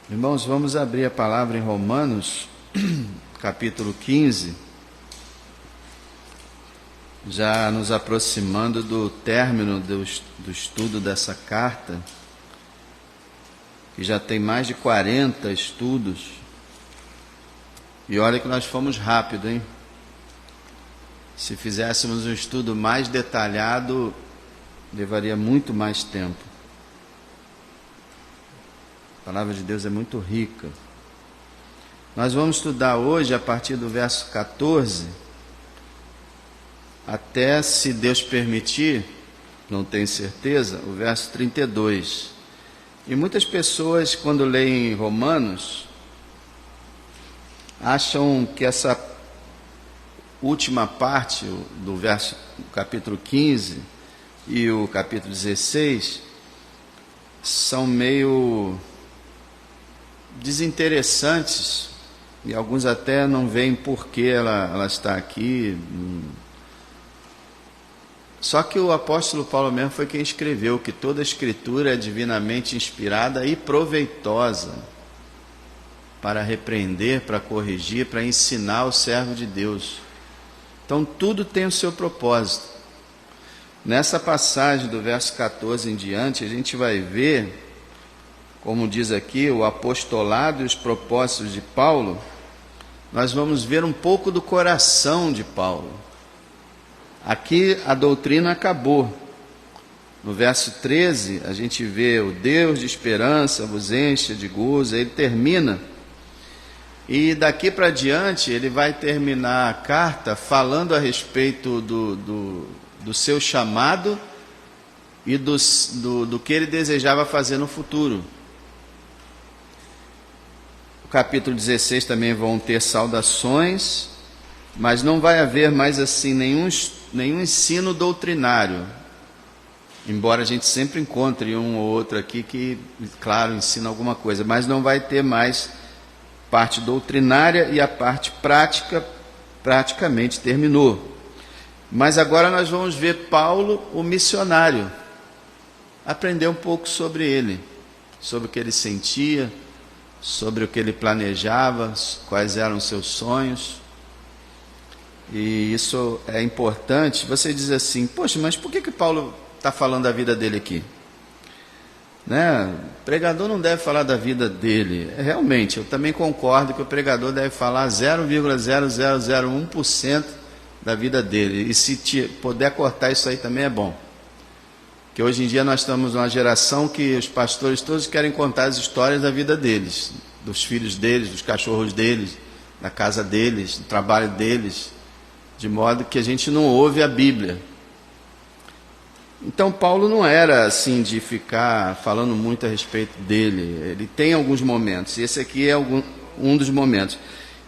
Irmãos, vamos abrir a palavra em Romanos, capítulo 15, já nos aproximando do término do estudo dessa carta, que já tem mais de 40 estudos, e olha que nós fomos rápido, hein? Se fizéssemos um estudo mais detalhado, levaria muito mais tempo. A palavra de Deus é muito rica. Nós vamos estudar hoje a partir do verso 14, até, se Deus permitir, não tenho certeza, o verso 32. E muitas pessoas, quando leem Romanos, acham que essa última parte do verso, capítulo 15 e o capítulo 16, são meio desinteressantes, e alguns até não veem por que ela está aqui. Só que o apóstolo Paulo mesmo foi quem escreveu que toda a escritura é divinamente inspirada e proveitosa para repreender, para corrigir, para ensinar o servo de Deus. Então tudo tem o seu propósito. Nessa passagem do verso 14 em diante, a gente vai ver, como diz aqui, o apostolado e os propósitos de Paulo. Nós vamos ver um pouco do coração de Paulo. Aqui a doutrina acabou. No verso 13, a gente vê o Deus de esperança vos encha de gozo. Ele termina. E daqui para diante, ele vai terminar a carta falando a respeito do seu chamado e do que ele desejava fazer no futuro. Capítulo 16 também vão ter saudações, mas não vai haver mais assim nenhum ensino doutrinário, embora a gente sempre encontre um ou outro aqui que, claro, ensina alguma coisa, mas não vai ter mais parte doutrinária, e a parte prática praticamente terminou. Mas agora nós vamos ver Paulo, o missionário, aprender um pouco sobre ele, sobre o que ele sentia, sobre o que ele planejava, quais eram os seus sonhos. E isso é importante. Você diz assim: poxa, mas por que Paulo está falando da vida dele aqui? Né? O pregador não deve falar da vida dele. Realmente, eu também concordo que o pregador deve falar 0,0001% da vida dele. E se puder cortar isso aí também é bom. Que hoje em dia nós estamos numa geração que os pastores todos querem contar as histórias da vida deles, dos filhos deles, dos cachorros deles, da casa deles, do trabalho deles, de modo que a gente não ouve a Bíblia. Então Paulo não era assim de ficar falando muito a respeito dele. Ele tem alguns momentos, e esse aqui é um dos momentos.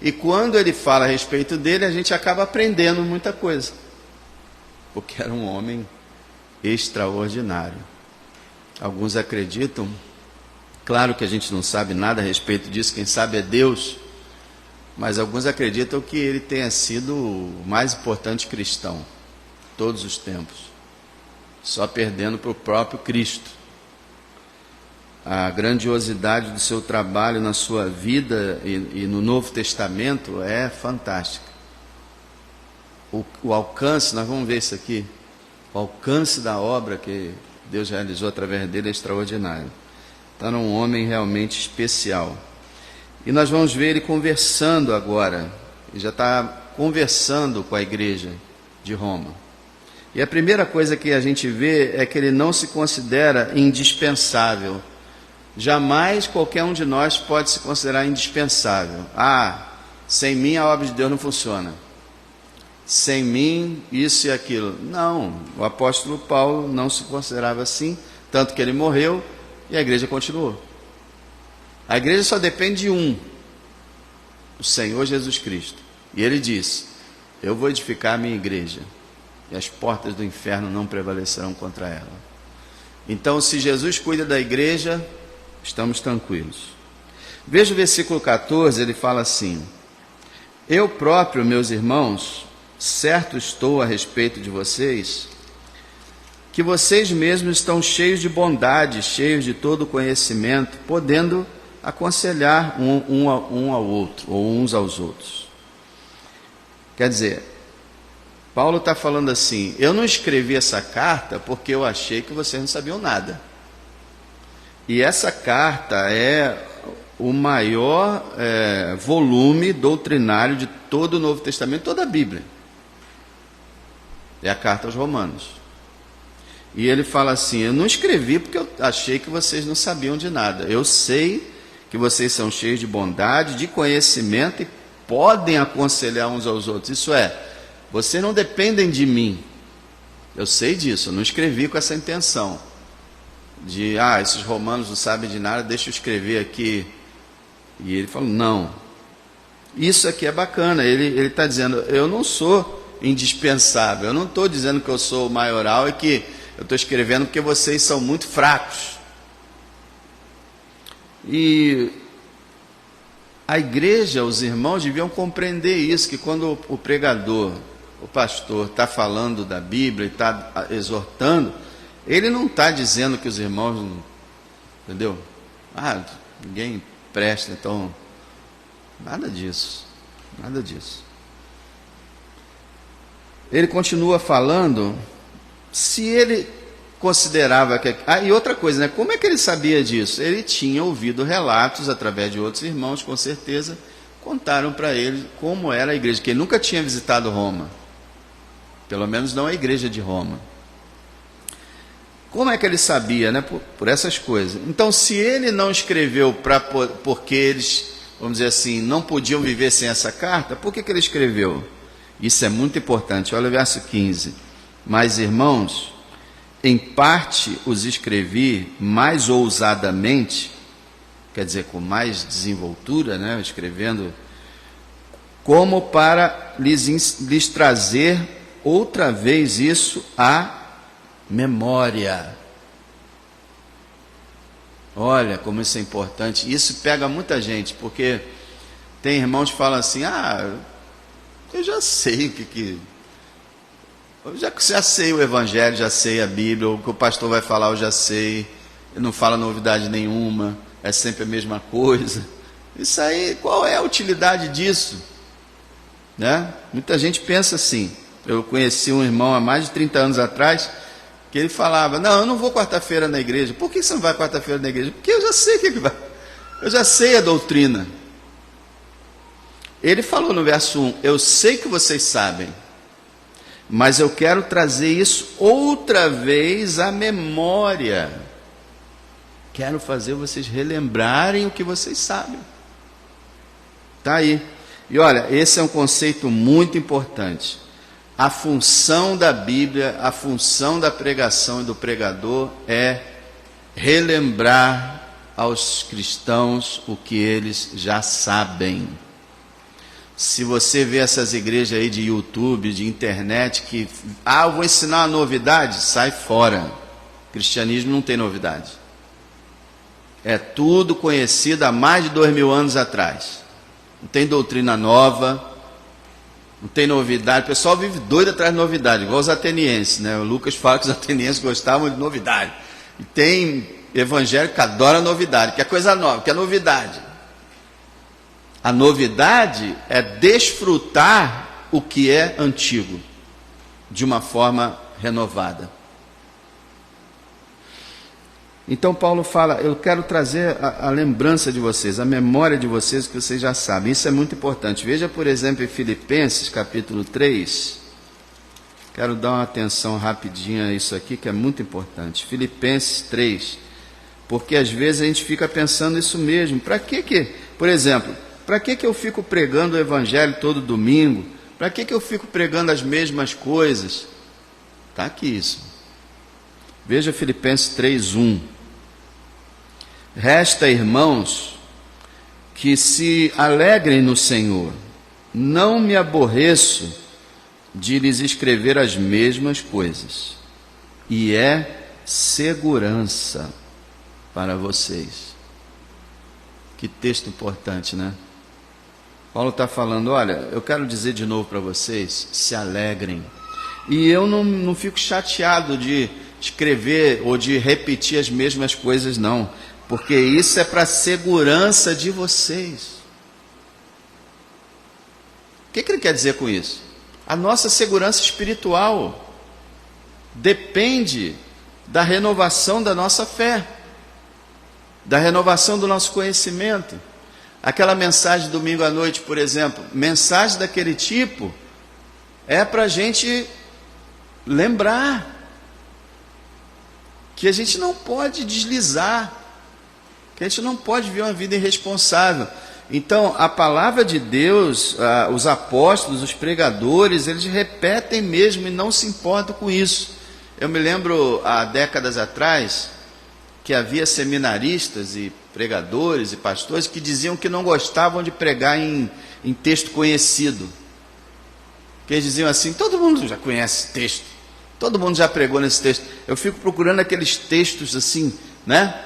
E quando ele fala a respeito dele, a gente acaba aprendendo muita coisa, porque era um homem extraordinário. Alguns acreditam, claro que a gente não sabe nada a respeito disso, quem sabe é Deus, mas alguns acreditam que ele tenha sido o mais importante cristão de todos os tempos, só perdendo para o próprio Cristo. A grandiosidade do seu trabalho na sua vida e no Novo Testamento é fantástica. O alcance, nós vamos ver isso aqui, o alcance da obra que Deus realizou através dele é extraordinário. Então era um homem realmente especial. E nós vamos ver ele conversando agora. Ele já está conversando com a igreja de Roma. E a primeira coisa que a gente vê é que ele não se considera indispensável. Jamais qualquer um de nós pode se considerar indispensável. Sem mim a obra de Deus não funciona. Sem mim, isso e aquilo. Não, o apóstolo Paulo não se considerava assim, tanto que ele morreu e a igreja continuou. A igreja só depende de um, o Senhor Jesus Cristo. E ele disse: eu vou edificar a minha igreja, e as portas do inferno não prevalecerão contra ela. Então, se Jesus cuida da igreja, estamos tranquilos. Veja o versículo 14, ele fala assim: eu próprio, meus irmãos, certo estou a respeito de vocês, que vocês mesmos estão cheios de bondade, cheios de todo conhecimento, podendo aconselhar um ao outro, ou uns aos outros. Quer dizer, Paulo está falando assim: eu não escrevi essa carta porque eu achei que vocês não sabiam nada. E essa carta é o maior volume doutrinário de todo o Novo Testamento, toda a Bíblia. É a carta aos Romanos. E ele fala assim: eu não escrevi porque eu achei que vocês não sabiam de nada. Eu sei que vocês são cheios de bondade, de conhecimento e podem aconselhar uns aos outros. Isso é, vocês não dependem de mim. Eu sei disso, eu não escrevi com essa intenção de, esses romanos não sabem de nada, deixa eu escrever aqui. E ele falou: não, isso aqui é bacana. Ele está dizendo: eu não sou indispensável, eu não estou dizendo que eu sou o maioral e que eu estou escrevendo porque vocês são muito fracos. E a igreja, os irmãos deviam compreender isso, que quando o pregador, o pastor está falando da Bíblia e está exortando, ele não está dizendo que os irmãos, entendeu? Ninguém presta, então, nada disso, nada disso. Ele continua falando, se ele considerava que... e outra coisa, né? Como é que ele sabia disso? Ele tinha ouvido relatos através de outros irmãos, com certeza, contaram para ele como era a igreja, que ele nunca tinha visitado Roma, pelo menos não a igreja de Roma. Como é que ele sabia, né? Por essas coisas. Então, se ele não escreveu porque eles, vamos dizer assim, não podiam viver sem essa carta, por que ele escreveu? Isso é muito importante. Olha o verso 15. Mas, irmãos, em parte os escrevi mais ousadamente, quer dizer, com mais desenvoltura, né? Escrevendo, como para lhes trazer outra vez isso à memória. Olha como isso é importante. Isso pega muita gente, porque tem irmãos que falam assim: eu já sei eu já sei o Evangelho, já sei a Bíblia, o que o pastor vai falar eu já sei, ele não fala novidade nenhuma, é sempre a mesma coisa. Isso aí, qual é a utilidade disso? Né? Muita gente pensa assim. Eu conheci um irmão há mais de 30 anos atrás, que ele falava: não, eu não vou quarta-feira na igreja. Por que você não vai quarta-feira na igreja? Porque eu já sei o que vai. Eu já sei a doutrina. Ele falou no verso 1: eu sei que vocês sabem, mas eu quero trazer isso outra vez à memória. Quero fazer vocês relembrarem o que vocês sabem. Está aí. E olha, esse é um conceito muito importante. A função da Bíblia, a função da pregação e do pregador é relembrar aos cristãos o que eles já sabem. Se você vê essas igrejas aí de YouTube, de internet, que, eu vou ensinar uma novidade, sai fora. Cristianismo não tem novidade. É tudo conhecido há mais de 2000 anos atrás. Não tem doutrina nova, não tem novidade. O pessoal vive doido atrás de novidade, igual os atenienses, né? O Lucas fala que os atenienses gostavam de novidade. E tem evangélico que adora novidade, que é coisa nova, que é novidade. A novidade é desfrutar o que é antigo, de uma forma renovada. Então Paulo fala: eu quero trazer a lembrança de vocês, a memória de vocês, que vocês já sabem. Isso é muito importante. Veja, por exemplo, em Filipenses, capítulo 3. Quero dar uma atenção rapidinha a isso aqui, que é muito importante. Filipenses 3. Porque às vezes a gente fica pensando isso mesmo. Para que, por exemplo, para que eu fico pregando o Evangelho todo domingo? Para que eu fico pregando as mesmas coisas? Está aqui isso. Veja Filipenses 3:1. Resta, irmãos, que se alegrem no Senhor. Não me aborreço de lhes escrever as mesmas coisas. E é segurança para vocês. Que texto importante, né? Paulo está falando: olha, eu quero dizer de novo para vocês, se alegrem. E eu não fico chateado de escrever ou de repetir as mesmas coisas, não. porque isso é para a segurança de vocês. O que ele quer dizer com isso? A nossa segurança espiritual depende da renovação da nossa fé, da renovação do nosso conhecimento. Aquela mensagem domingo à noite, por exemplo, mensagem daquele tipo é para a gente lembrar que a gente não pode deslizar, que a gente não pode viver uma vida irresponsável. Então, a palavra de Deus, os apóstolos, os pregadores, eles repetem mesmo e não se importam com isso. Eu me lembro, há décadas atrás, que havia seminaristas e pregadores e pastores que diziam que não gostavam de pregar em texto conhecido. Que eles diziam assim, todo mundo já conhece esse texto, todo mundo já pregou nesse texto. Eu fico procurando aqueles textos assim, né?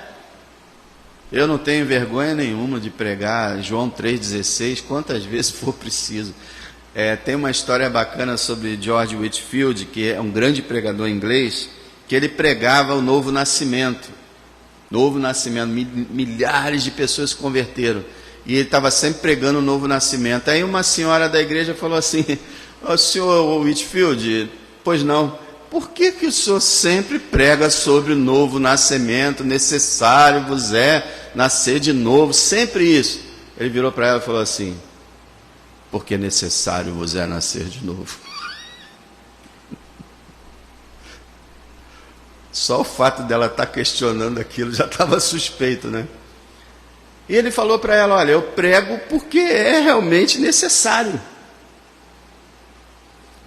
Eu não tenho vergonha nenhuma de pregar João 3,16, quantas vezes for preciso. Tem uma história bacana sobre George Whitefield, que é um grande pregador inglês, que ele pregava o novo nascimento. Novo nascimento, milhares de pessoas se converteram. E ele estava sempre pregando o novo nascimento. Aí uma senhora da igreja falou assim, senhor Whitefield, pois não, por que o senhor sempre prega sobre o novo nascimento, necessário vos é nascer de novo, sempre isso? Ele virou para ela e falou assim, porque necessário vos é nascer de novo. Só o fato dela estar questionando aquilo já estava suspeito, né? E ele falou para ela, olha, eu prego porque é realmente necessário.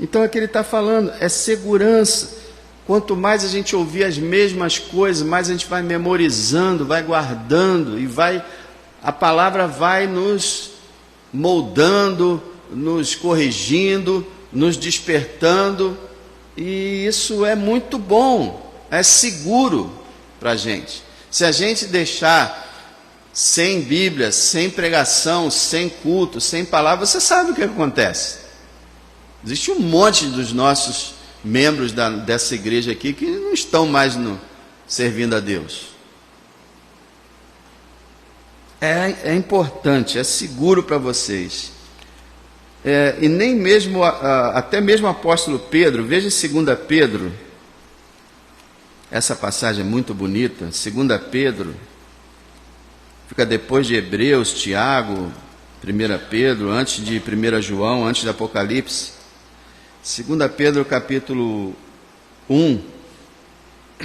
Então é o que ele está falando, é segurança. Quanto mais a gente ouvir as mesmas coisas, mais a gente vai memorizando, vai guardando, e a palavra vai nos moldando, nos corrigindo, nos despertando, e isso é muito bom, é seguro para a gente. Se a gente deixar sem Bíblia, sem pregação, sem culto, sem palavra, você sabe o que acontece. Existe um monte dos nossos membros dessa igreja aqui que não estão mais servindo a Deus. É importante, é seguro para vocês. E nem mesmo, até mesmo o apóstolo Pedro, veja 2 Pedro, essa passagem é muito bonita, 2 Pedro, fica depois de Hebreus, Tiago, 1 Pedro, antes de 1 João, antes de Apocalipse. 2 Pedro capítulo 1, a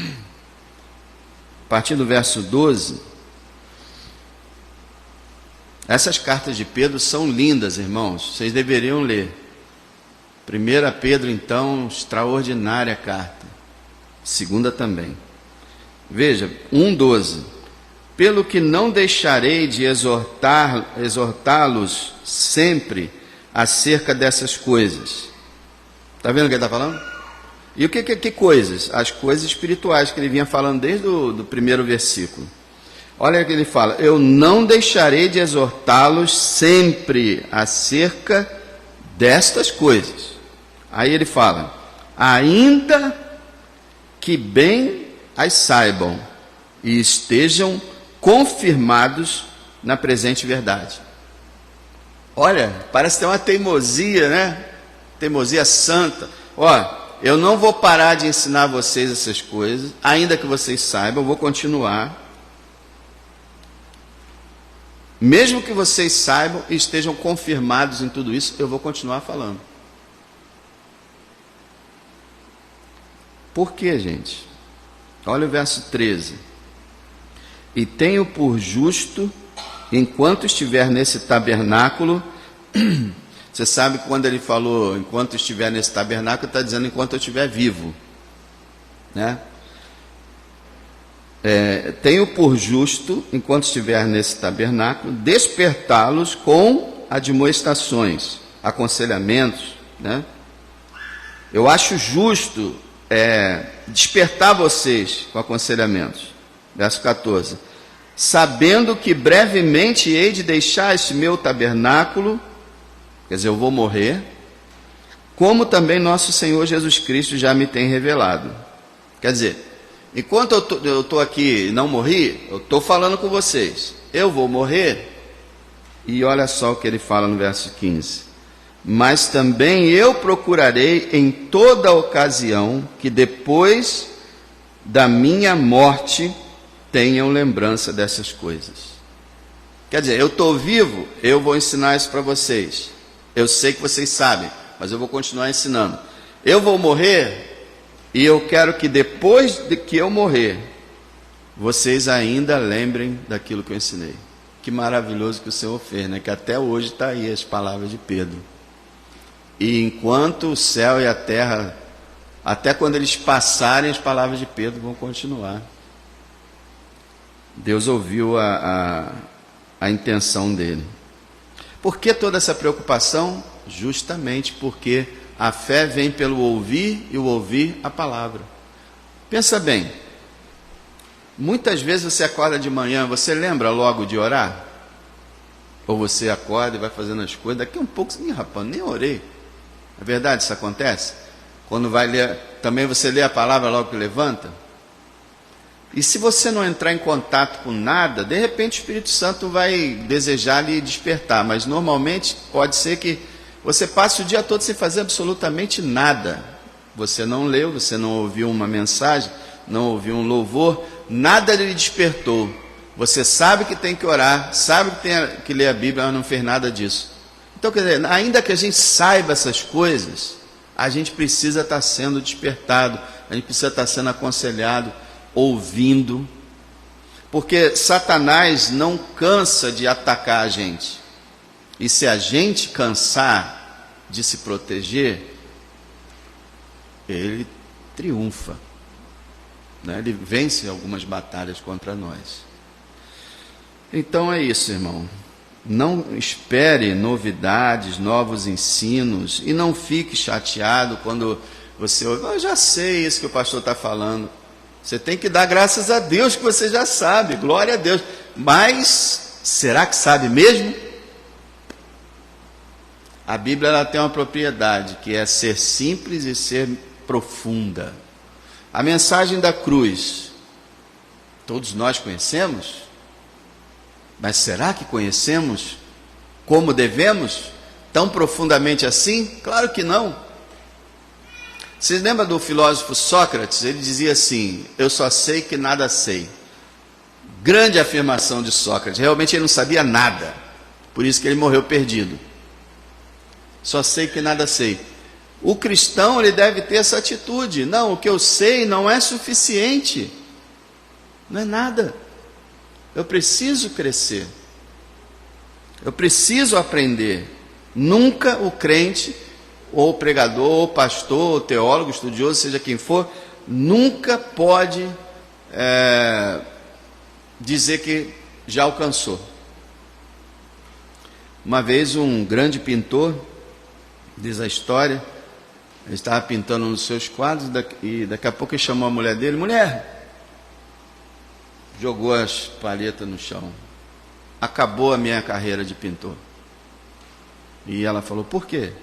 partir do verso 12, essas cartas de Pedro são lindas, irmãos, vocês deveriam ler. 1 Pedro, então, extraordinária carta, 2 também. Veja, 1,12, pelo que não deixarei de exortá-los sempre acerca dessas coisas. Está vendo o que ele está falando? E o que coisas? As coisas espirituais que ele vinha falando desde o primeiro versículo. Olha o que ele fala, eu não deixarei de exortá-los sempre acerca destas coisas. Aí ele fala, ainda que bem as saibam e estejam confirmados na presente verdade. Olha, parece ter uma teimosia, né? Teimosia santa. Eu não vou parar de ensinar vocês essas coisas, ainda que vocês saibam, eu vou continuar. Mesmo que vocês saibam e estejam confirmados em tudo isso, eu vou continuar falando. Por quê, gente? Olha o verso 13. E tenho por justo, enquanto estiver nesse tabernáculo, você sabe que quando ele falou, enquanto estiver nesse tabernáculo, está dizendo enquanto eu estiver vivo, né? Tenho por justo, enquanto estiver nesse tabernáculo, despertá-los com admoestações, aconselhamentos, né? Eu acho justo despertar vocês com aconselhamentos. Verso 14. Sabendo que brevemente hei de deixar este meu tabernáculo, quer dizer, eu vou morrer, como também nosso Senhor Jesus Cristo já me tem revelado. Quer dizer, Enquanto eu estou aqui e não morri, eu estou falando com vocês. Eu vou morrer. E olha só o que ele fala no verso 15. Mas também eu procurarei em toda ocasião que depois da minha morte tenham lembrança dessas coisas. Quer dizer, eu estou vivo, eu vou ensinar isso para vocês. Eu sei que vocês sabem, mas eu vou continuar ensinando. Eu vou morrer e eu quero que depois de que eu morrer, vocês ainda lembrem daquilo que eu ensinei. Que maravilhoso que o Senhor fez, né? Que até hoje está aí as palavras de Pedro. E enquanto o céu e a terra, até quando eles passarem, as palavras de Pedro vão continuar. Deus ouviu a intenção dele. Por que toda essa preocupação? Justamente porque a fé vem pelo ouvir e o ouvir a palavra. Pensa bem, muitas vezes você acorda de manhã, você lembra logo de orar? Ou você acorda e vai fazendo as coisas, daqui um pouco, rapaz, nem orei. É verdade, isso acontece? Quando vai ler, também você lê a palavra logo que levanta? E se você não entrar em contato com nada, de repente o Espírito Santo vai desejar lhe despertar, mas normalmente pode ser que você passe o dia todo sem fazer absolutamente nada. Você não leu, você não ouviu uma mensagem, não ouviu um louvor, nada lhe despertou. Você sabe que tem que orar, sabe que tem que ler a Bíblia, mas não fez nada disso. Então, quer dizer, ainda que a gente saiba essas coisas, a gente precisa estar sendo despertado, a gente precisa estar sendo aconselhado, ouvindo, porque Satanás não cansa de atacar a gente. E se a gente cansar de se proteger, ele triunfa, né? Ele vence algumas batalhas contra nós. Então é isso, irmão. Não espere novidades, novos ensinos, e não fique chateado quando você ouve, eu já sei isso que o pastor está falando. Você tem que dar graças a Deus que você já sabe, glória a Deus. Mas, será que sabe mesmo? A Bíblia ela tem uma propriedade, que é ser simples e ser profunda. A mensagem da cruz, todos nós conhecemos? Mas será que conhecemos como devemos? Tão profundamente assim? Claro que não. Vocês lembram do filósofo Sócrates? Ele dizia assim, eu só sei que nada sei. Grande afirmação de Sócrates. Realmente ele não sabia nada. Por isso que ele morreu perdido. Só sei que nada sei. O cristão ele deve ter essa atitude. Não, o que eu sei não é suficiente. Não é nada. Eu preciso crescer. Eu preciso aprender. Nunca o crente, ou pregador, ou pastor, ou teólogo, estudioso, seja quem for, nunca pode dizer que já alcançou. Uma vez um grande pintor, diz a história, ele estava pintando um dos seus quadros e daqui a pouco ele chamou a mulher dele, mulher, jogou as palhetas no chão. Acabou a minha carreira de pintor. E ela falou, por quê?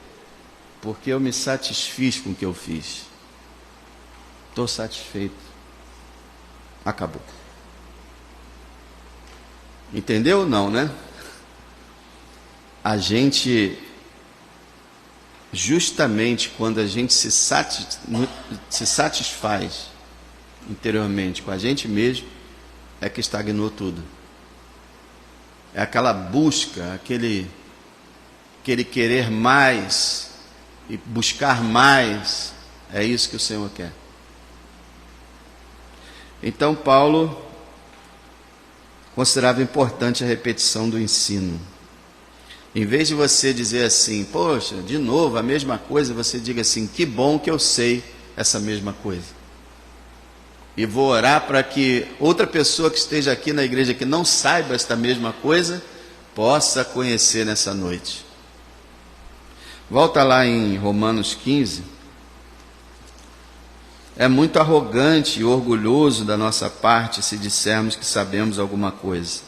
Porque eu me satisfiz com o que eu fiz. Estou satisfeito. Acabou. Entendeu? Não, né? A gente, justamente quando a gente se satisfaz interiormente com a gente mesmo, é que estagnou tudo. É aquela busca, aquele querer mais e buscar mais, é isso que o Senhor quer. Então Paulo considerava importante a repetição do ensino. Em vez de você dizer assim, poxa, de novo a mesma coisa, você diga assim, que bom que eu sei essa mesma coisa. E vou orar para que outra pessoa que esteja aqui na igreja que não saiba esta mesma coisa, possa conhecer nessa noite. Volta lá em Romanos 15. É muito arrogante e orgulhoso da nossa parte se dissermos que sabemos alguma coisa.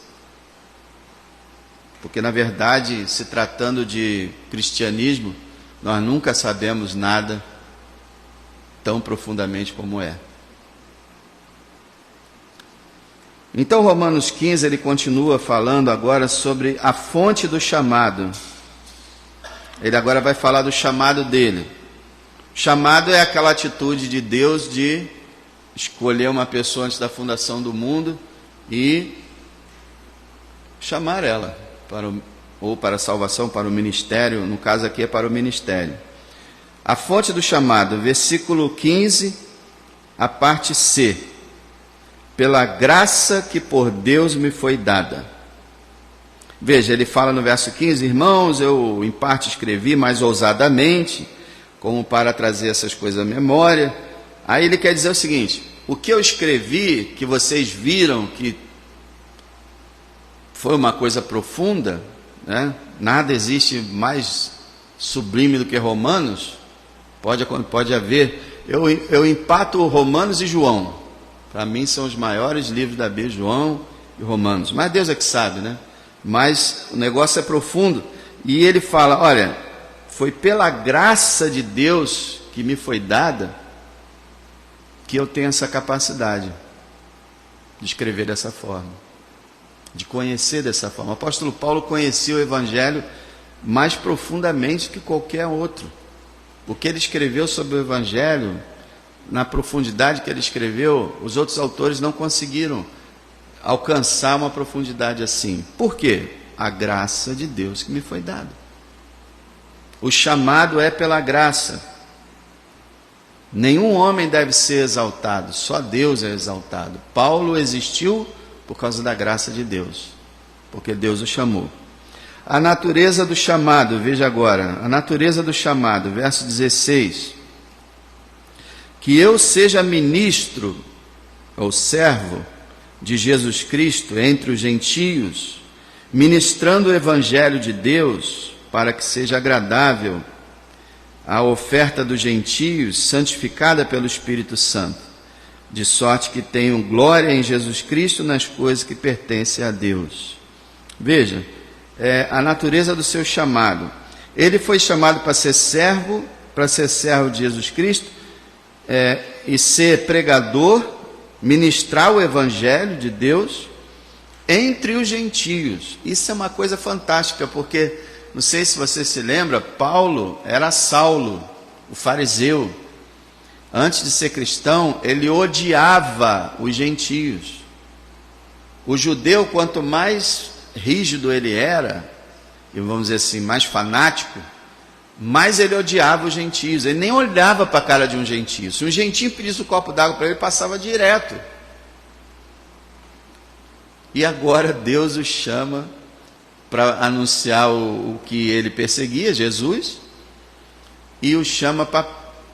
Porque, na verdade, se tratando de cristianismo, nós nunca sabemos nada tão profundamente como é. Então, Romanos 15, ele continua falando agora sobre a fonte do chamado. Ele agora vai falar do chamado dele. Chamado é aquela atitude de Deus de escolher uma pessoa antes da fundação do mundo e chamar ela para a salvação, para o ministério. No caso aqui é para o ministério. A fonte do chamado, versículo 15, a parte C. Pela graça que por Deus me foi dada. Veja, ele fala no verso 15, irmãos, eu em parte escrevi mais ousadamente, como para trazer essas coisas à memória. Aí ele quer dizer o seguinte: o que eu escrevi, que vocês viram que foi uma coisa profunda, né? Nada existe mais sublime do que Romanos, pode haver, eu empato Romanos e João. Para mim são os maiores livros da Bíblia, João e Romanos. Mas Deus é que sabe, né? Mas o negócio é profundo. E ele fala, olha, foi pela graça de Deus que me foi dada que eu tenho essa capacidade de escrever dessa forma, de conhecer dessa forma. O apóstolo Paulo conhecia o Evangelho mais profundamente que qualquer outro. O que ele escreveu sobre o Evangelho, na profundidade que ele escreveu, os outros autores não conseguiram alcançar uma profundidade assim. Por quê? A graça de Deus que me foi dada. O chamado é pela graça. Nenhum homem deve ser exaltado, só Deus é exaltado. Paulo existiu por causa da graça de Deus, porque Deus o chamou. A natureza do chamado, veja agora, a natureza do chamado, verso 16. Que eu seja ministro, ou servo, de Jesus Cristo entre os gentios, ministrando o Evangelho de Deus, para que seja agradável a oferta dos gentios, santificada pelo Espírito Santo, de sorte que tenham glória em Jesus Cristo nas coisas que pertencem a Deus. Veja, a natureza do seu chamado. Ele foi chamado para ser servo de Jesus Cristo, e ser pregador, ministrar o Evangelho de Deus entre os gentios. Isso é uma coisa fantástica, porque, não sei se você se lembra, Paulo era Saulo, o fariseu. Antes de ser cristão, ele odiava os gentios. O judeu, quanto mais rígido ele era, e vamos dizer assim, mais fanático, mas ele odiava os gentios. Ele nem olhava para a cara de um gentio. Se um gentio pedisse um copo d'água para ele, passava direto. E agora Deus o chama para anunciar o que ele perseguia, Jesus, e o chama para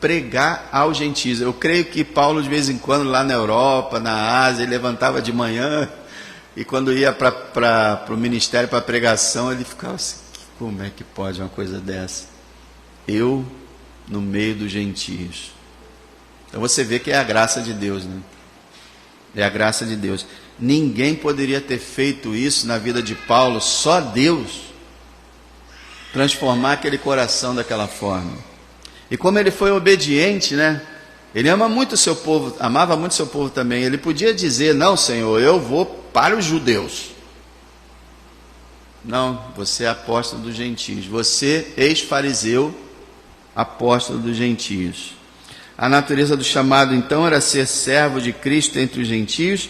pregar aos gentios. Eu creio que Paulo, de vez em quando, lá na Europa, na Ásia, ele levantava de manhã, e quando ia para o ministério, para a pregação, ele ficava assim, como é que pode uma coisa dessa? Eu no meio dos gentios. Então você vê que é a graça de Deus, né? É a graça de Deus. Ninguém poderia ter feito isso na vida de Paulo, só Deus, transformar aquele coração daquela forma. E como ele foi obediente, né? Ele ama muito o seu povo, amava muito o seu povo também. Ele podia dizer, não, Senhor, eu vou para os judeus. Não, você é apóstolo dos gentios. Você, ex-fariseu, apóstolo dos gentios. A natureza do chamado, então, era ser servo de Cristo entre os gentios,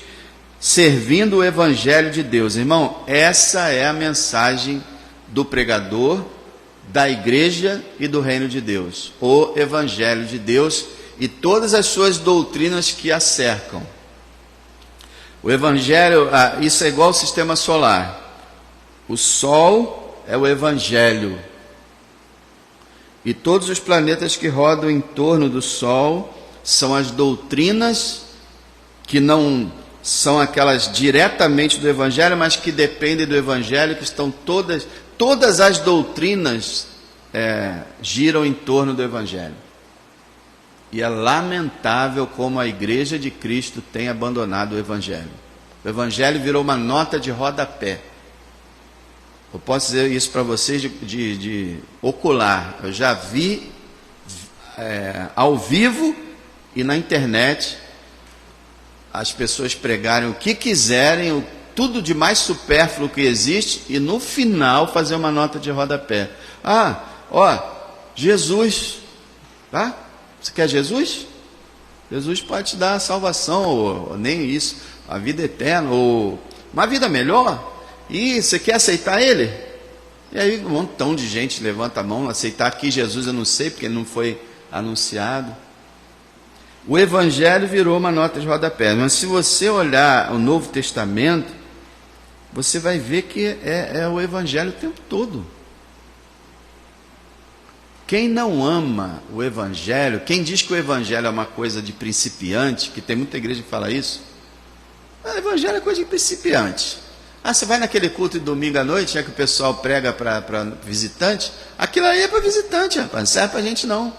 servindo o Evangelho de Deus. Irmão, essa é a mensagem do pregador, da igreja e do reino de Deus. O Evangelho de Deus e todas as suas doutrinas que a cercam. O Evangelho, isso é igual ao sistema solar. O Sol é o Evangelho. E todos os planetas que rodam em torno do Sol são as doutrinas que não são aquelas diretamente do Evangelho, mas que dependem do Evangelho, que estão todas as doutrinas giram em torno do Evangelho. E é lamentável como a igreja de Cristo tem abandonado o Evangelho. O Evangelho virou uma nota de rodapé. Eu posso dizer isso para vocês de ocular. Eu já vi ao vivo e na internet as pessoas pregarem o que quiserem, tudo de mais supérfluo que existe, e no final fazer uma nota de rodapé. Jesus, tá? Você quer Jesus? Jesus pode te dar a salvação, ou nem isso, a vida eterna, ou uma vida melhor. E você quer aceitar Ele? E aí um montão de gente levanta a mão, aceitar aqui Jesus eu não sei, porque Ele não foi anunciado. O Evangelho virou uma nota de rodapé, mas se você olhar o Novo Testamento, você vai ver que é o Evangelho o tempo todo. Quem não ama o Evangelho, quem diz que o Evangelho é uma coisa de principiante, que tem muita igreja que fala isso, o Evangelho é coisa de principiante. Você vai naquele culto de domingo à noite, que o pessoal prega para visitante, aquilo aí é para visitante, rapaz, não serve para a gente não.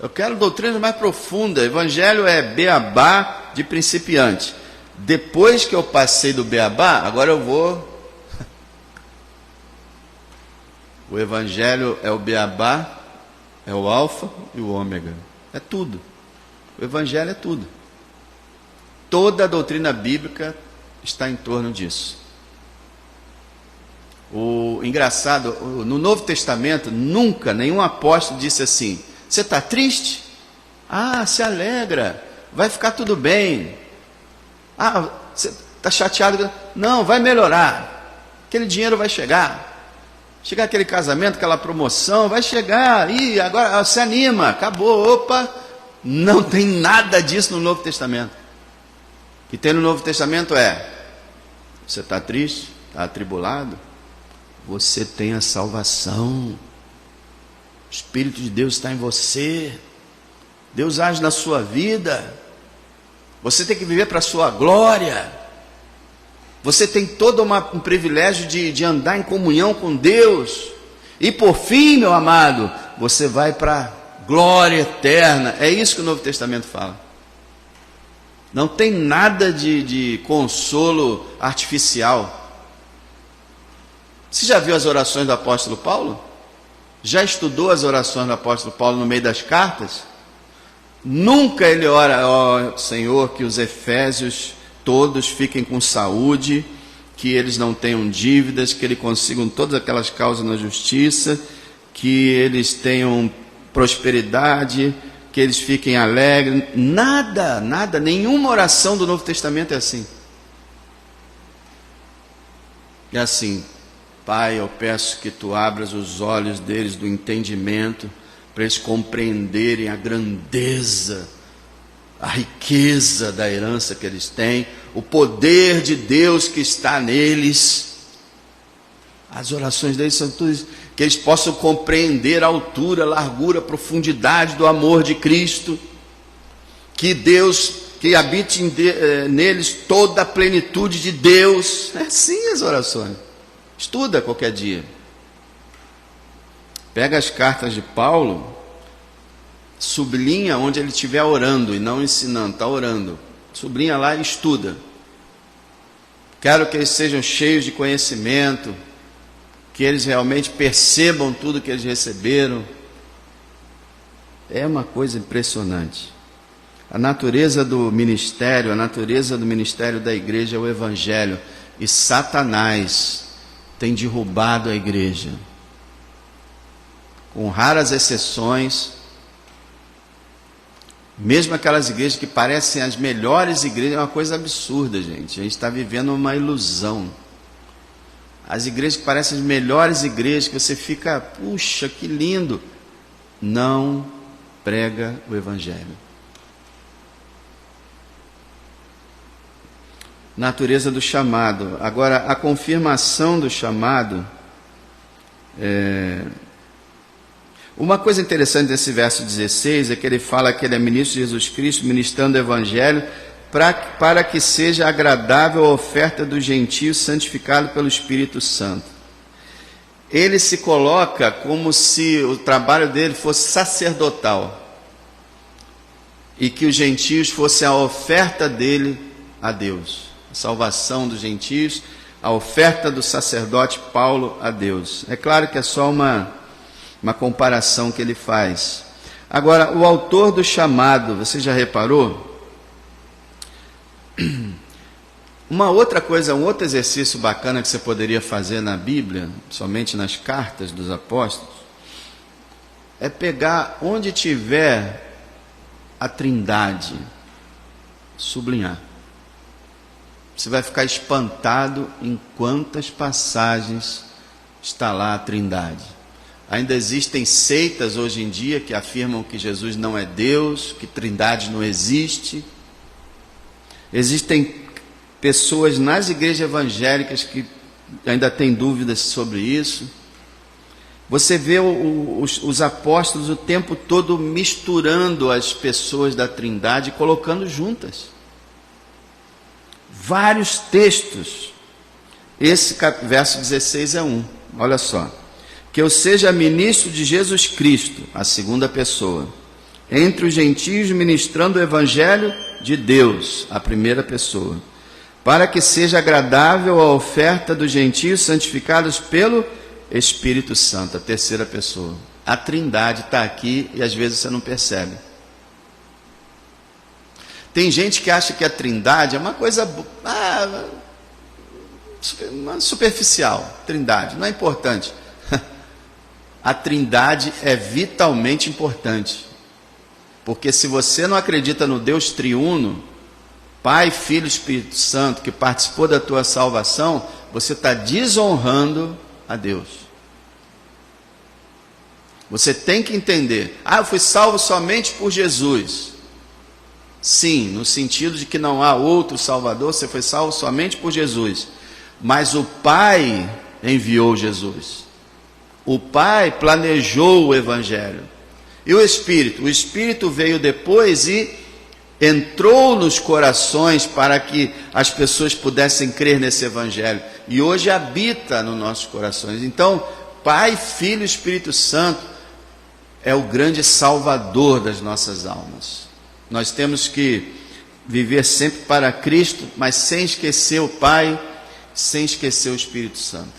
Eu quero doutrina mais profunda. Evangelho é beabá de principiante. Depois que eu passei do beabá, agora eu vou... O Evangelho é o beabá, é o alfa e o ômega. É tudo. O Evangelho é tudo. Toda a doutrina bíblica está em torno disso. O engraçado, no Novo Testamento, nunca nenhum apóstolo disse assim: você está triste? Se alegra, vai ficar tudo bem. Você está chateado? Não, vai melhorar. Aquele dinheiro vai chegar. Chegar aquele casamento, aquela promoção, vai chegar. E agora se anima, acabou, opa. Não tem nada disso no Novo Testamento. O que tem no Novo Testamento você está triste, está atribulado? Você tem a salvação. O Espírito de Deus está em você. Deus age na sua vida. Você tem que viver para a sua glória. Você tem todo um privilégio de andar em comunhão com Deus. E por fim, meu amado, você vai para a glória eterna. É isso que o Novo Testamento fala. Não tem nada de consolo artificial. Você já viu as orações do apóstolo Paulo? Já estudou as orações do apóstolo Paulo no meio das cartas? Nunca ele ora: Senhor, que os efésios todos fiquem com saúde, que eles não tenham dívidas, que eles consigam todas aquelas causas na justiça, que eles tenham prosperidade, que eles fiquem alegres. Nada, nenhuma oração do Novo Testamento é assim. É assim: Pai, eu peço que Tu abras os olhos deles do entendimento, para eles compreenderem a grandeza, a riqueza da herança que eles têm, o poder de Deus que está neles. As orações deles são tudo que eles possam compreender a altura, a largura, a profundidade do amor de Cristo, que Deus, que habite neles toda a plenitude de Deus. É assim as orações. Estuda qualquer dia. Pega as cartas de Paulo, sublinha onde ele estiver orando e não ensinando, está orando. Sublinha lá e estuda. Quero que eles sejam cheios de conhecimento, que eles realmente percebam tudo que eles receberam. É uma coisa impressionante. A natureza do ministério da igreja é o Evangelho. E Satanás tem derrubado a igreja. Com raras exceções, mesmo aquelas igrejas que parecem as melhores igrejas, é uma coisa absurda, gente. A gente está vivendo uma ilusão. As igrejas que parecem as melhores igrejas, que você fica, puxa, que lindo, não prega o Evangelho. Natureza do chamado. Agora, a confirmação do chamado. Uma coisa interessante desse verso 16 é que ele fala que ele é ministro de Jesus Cristo, ministrando o Evangelho, para que seja agradável a oferta dos gentios, santificado pelo Espírito Santo. Ele se coloca como se o trabalho dele fosse sacerdotal, e que os gentios fossem a oferta dele a Deus. A salvação dos gentios, a oferta do sacerdote Paulo a Deus. É claro que é só uma comparação que ele faz. Agora, o autor do chamado, você já reparou? Uma outra coisa, um outro exercício bacana que você poderia fazer na Bíblia, somente nas cartas dos apóstolos, é pegar onde tiver a Trindade, sublinhar. Você vai ficar espantado em quantas passagens está lá a Trindade. Ainda existem seitas hoje em dia que afirmam que Jesus não é Deus, que Trindade não existe. Existem pessoas nas igrejas evangélicas que ainda têm dúvidas sobre isso. Você vê os apóstolos o tempo todo misturando as pessoas da Trindade e colocando juntas. Vários textos. Esse verso 16 é um. Olha só. Que eu seja ministro de Jesus Cristo, a segunda pessoa, entre os gentios ministrando o evangelho de Deus, a primeira pessoa, para que seja agradável a oferta dos gentios santificados pelo Espírito Santo, a terceira pessoa. A Trindade está aqui e às vezes você não percebe. Tem gente que acha que a Trindade é uma coisa superficial. Trindade não é importante. A Trindade é vitalmente importante. Porque se você não acredita no Deus triuno, Pai, Filho e Espírito Santo, que participou da tua salvação, você está desonrando a Deus. Você tem que entender, eu fui salvo somente por Jesus. Sim, no sentido de que não há outro Salvador, você foi salvo somente por Jesus. Mas o Pai enviou Jesus. O Pai planejou o Evangelho. E o Espírito veio depois e entrou nos corações para que as pessoas pudessem crer nesse Evangelho. E hoje habita nos nossos corações. Então, Pai, Filho e Espírito Santo é o grande Salvador das nossas almas. Nós temos que viver sempre para Cristo, mas sem esquecer o Pai, sem esquecer o Espírito Santo.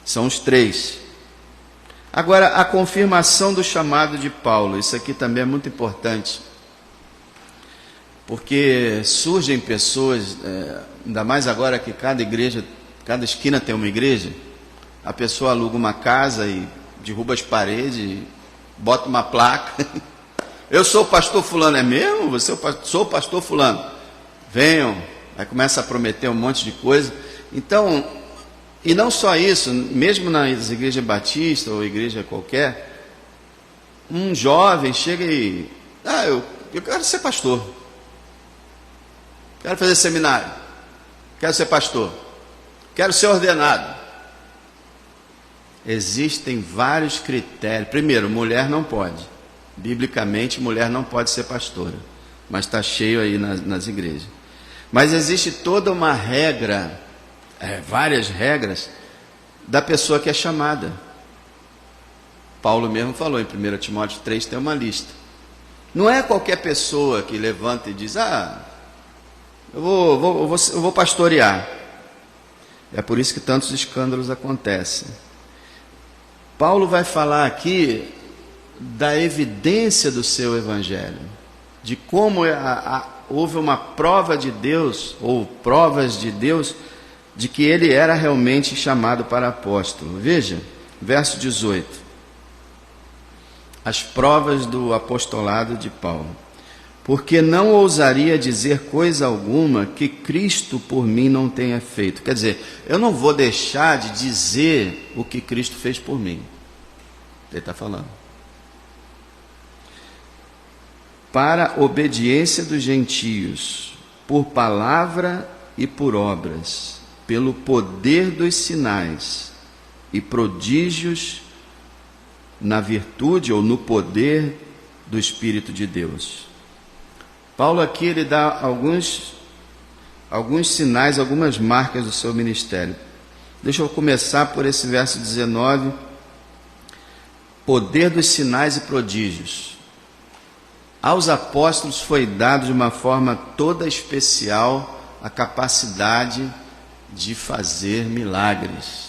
São os três. Agora, a confirmação do chamado de Paulo, isso aqui também é muito importante, porque surgem pessoas, ainda mais agora que cada igreja, cada esquina tem uma igreja, a pessoa aluga uma casa e derruba as paredes, bota uma placa, eu sou o pastor fulano, é mesmo? Sou o pastor fulano, venham, aí começa a prometer um monte de coisa. Então, e não só isso, mesmo nas igrejas batistas ou igreja qualquer, um jovem chega e, eu quero ser pastor, quero fazer seminário, quero ser pastor, quero ser ordenado. Existem vários critérios. Primeiro, mulher não pode. Biblicamente, mulher não pode ser pastora, mas está cheio aí nas igrejas. Mas existe toda uma regra, várias regras, da pessoa que é chamada. Paulo mesmo falou em 1 Timóteo 3, tem uma lista. Não é qualquer pessoa que levanta e diz, eu vou pastorear. É por isso que tantos escândalos acontecem. Paulo vai falar aqui da evidência do seu evangelho, de como houve uma prova de Deus, ou provas de Deus, de que ele era realmente chamado para apóstolo. Veja, verso 18. As provas do apostolado de Paulo. Porque não ousaria dizer coisa alguma que Cristo por mim não tenha feito. Quer dizer, eu não vou deixar de dizer o que Cristo fez por mim. Ele está falando. Para obediência dos gentios, por palavra e por obras, pelo poder dos sinais e prodígios na virtude ou no poder do Espírito de Deus. Paulo aqui ele dá alguns sinais, algumas marcas do seu ministério. Deixa eu começar por esse verso 19. Poder dos sinais e prodígios. Aos apóstolos foi dado de uma forma toda especial a capacidade de fazer milagres.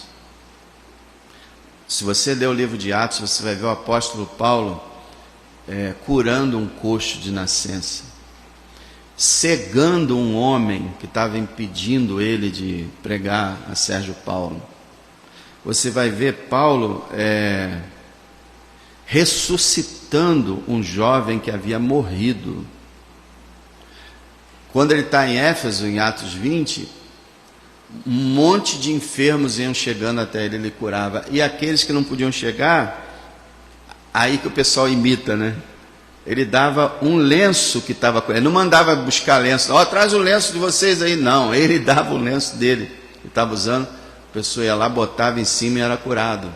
Se você ler o livro de Atos, você vai ver o apóstolo Paulo curando um coxo de nascença. cegando um homem que estava impedindo ele de pregar a Sérgio Paulo. Você vai ver Paulo ressuscitando um jovem que havia morrido. Quando ele está em Éfeso, em Atos 20, um monte de enfermos iam chegando até ele, ele curava. E aqueles que não podiam chegar, aí que o pessoal imita, né? Ele dava um lenço que estava com ele, não mandava buscar lenço, traz o lenço de vocês aí, não, ele dava o lenço dele, que estava usando, a pessoa ia lá, botava em cima e era curado.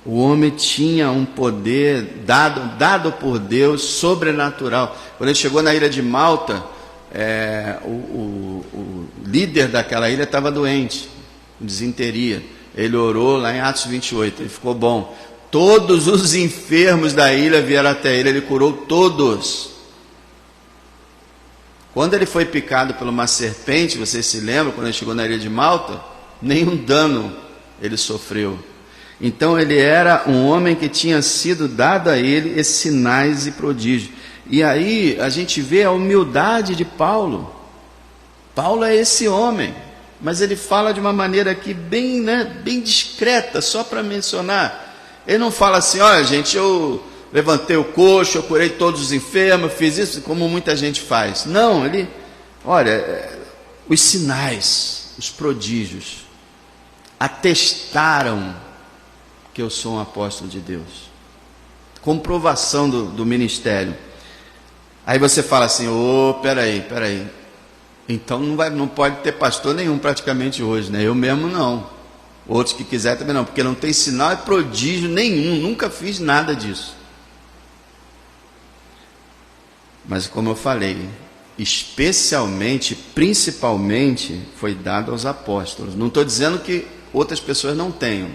O homem tinha um poder dado por Deus, sobrenatural. Quando ele chegou na ilha de Malta, o líder daquela ilha estava doente, com disenteria. Ele orou lá em Atos 28, ele ficou bom. Todos os enfermos da ilha vieram até ele curou todos. Quando ele foi picado por uma serpente, vocês se lembram, quando ele chegou na ilha de Malta? Nenhum dano ele sofreu. Então ele era um homem que tinha sido dado a ele esses sinais e prodígios. E aí a gente vê a humildade de Paulo. Paulo é esse homem, mas ele fala de uma maneira aqui bem discreta, só para mencionar. Ele não fala assim, olha gente, eu levantei o coxo, eu curei todos os enfermos, eu fiz isso, como muita gente faz. Não, ele, olha, os sinais, os prodígios, atestaram que eu sou um apóstolo de Deus. Comprovação do ministério. Aí você fala assim, peraí. Então não pode ter pastor nenhum praticamente hoje, né? Eu mesmo não. Outros que quiserem também não, porque não tem sinal e prodígio nenhum, nunca fiz nada disso. Mas como eu falei, especialmente, principalmente, foi dado aos apóstolos. Não estou dizendo que outras pessoas não tenham,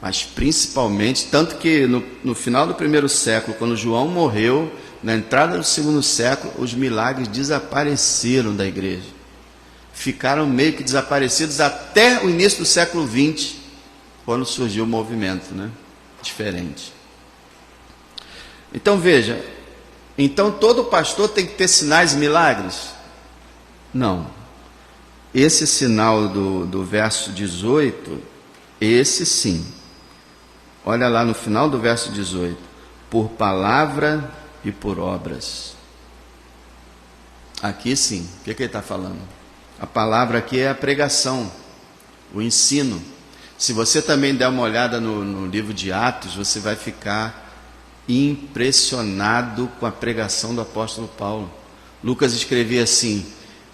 mas principalmente, tanto que no final do primeiro século, quando João morreu, na entrada do segundo século, os milagres desapareceram da igreja. Ficaram meio que desaparecidos até o início do século XX, quando surgiu o movimento, né? Diferente. Então veja, todo pastor tem que ter sinais e milagres? Não. Esse sinal do verso 18, esse sim. Olha lá no final do verso 18, por palavra e por obras. Aqui sim, o que ele está falando? A palavra aqui é a pregação, o ensino. Se você também der uma olhada no livro de Atos, você vai ficar impressionado com a pregação do apóstolo Paulo. Lucas escrevia assim,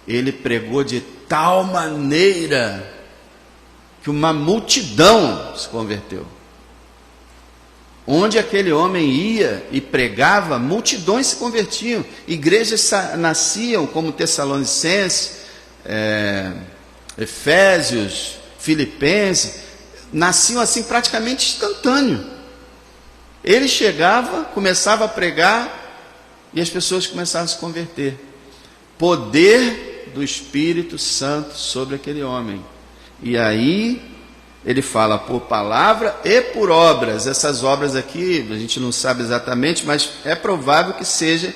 ele pregou de tal maneira que uma multidão se converteu. Onde aquele homem ia e pregava, multidões se convertiam. Igrejas nasciam como Tessalonicenses, Efésios, Filipenses, nasciam assim praticamente instantâneo. Ele chegava, começava a pregar e as pessoas começavam a se converter. Poder do Espírito Santo sobre aquele homem. E aí ele fala por palavra e por obras. Essas obras aqui a gente não sabe exatamente, mas é provável que seja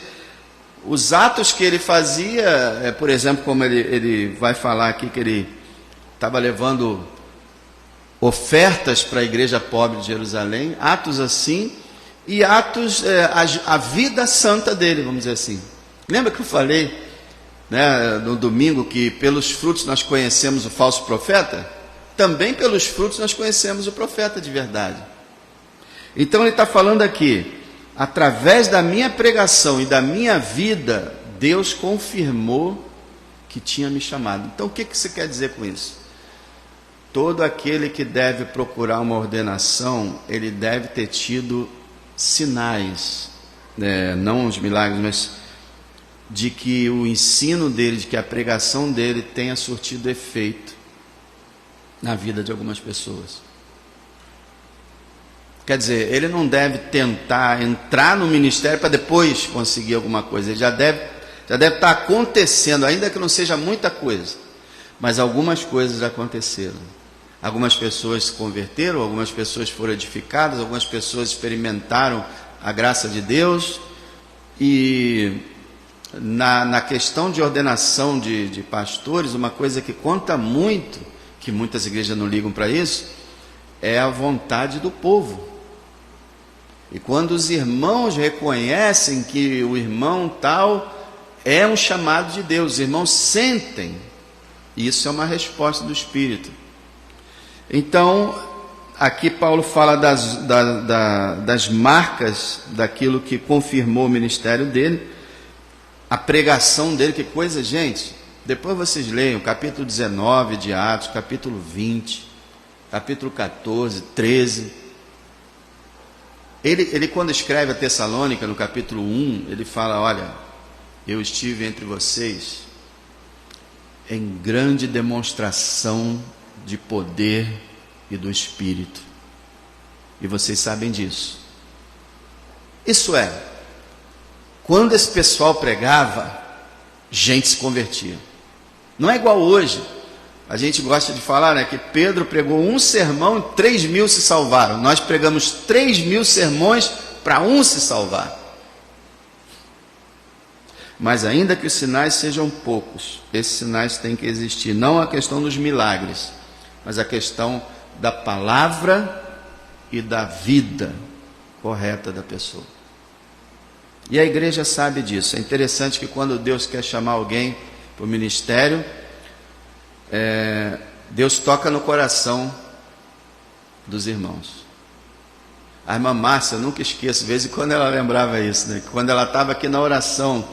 os atos que ele fazia, por exemplo, como ele vai falar aqui, que ele estava levando ofertas para a igreja pobre de Jerusalém, atos assim, e atos, a vida santa dele, vamos dizer assim. Lembra que eu falei, né, no domingo, que pelos frutos nós conhecemos o falso profeta? Também pelos frutos nós conhecemos o profeta de verdade. Então ele está falando aqui, através da minha pregação e da minha vida, Deus confirmou que tinha me chamado. Então o que você quer dizer com isso? Todo aquele que deve procurar uma ordenação, ele deve ter tido sinais, não os milagres, mas de que o ensino dele, de que a pregação dele tenha surtido efeito na vida de algumas pessoas. Quer dizer, ele não deve tentar entrar no ministério para depois conseguir alguma coisa. Ele já deve estar acontecendo, ainda que não seja muita coisa, mas algumas coisas aconteceram. Algumas pessoas se converteram, algumas pessoas foram edificadas, algumas pessoas experimentaram a graça de Deus, e na questão de ordenação de pastores, uma coisa que conta muito, que muitas igrejas não ligam para isso, é a vontade do povo. E quando os irmãos reconhecem que o irmão tal é um chamado de Deus, os irmãos sentem, isso é uma resposta do Espírito. Então, aqui Paulo fala das marcas daquilo que confirmou o ministério dele, a pregação dele, que coisa, gente. Depois vocês leiam capítulo 19 de Atos, capítulo 20, capítulo 14, 13. Ele quando escreve a Tessalônica, no capítulo 1, ele fala, olha, eu estive entre vocês em grande demonstração de poder e do Espírito. E vocês sabem disso. Isso é, quando esse pessoal pregava, gente se convertia. Não é igual hoje. A gente gosta de falar, né, que Pedro pregou um sermão e 3.000 se salvaram. Nós pregamos 3.000 sermões para um se salvar. Mas ainda que os sinais sejam poucos, esses sinais têm que existir. Não a questão dos milagres, mas a questão da palavra e da vida correta da pessoa. E a igreja sabe disso. É interessante que quando Deus quer chamar alguém para o ministério, Deus toca no coração dos irmãos. A irmã Márcia, eu nunca esqueço, de vez em quando ela lembrava isso, né? Quando ela estava aqui na oração,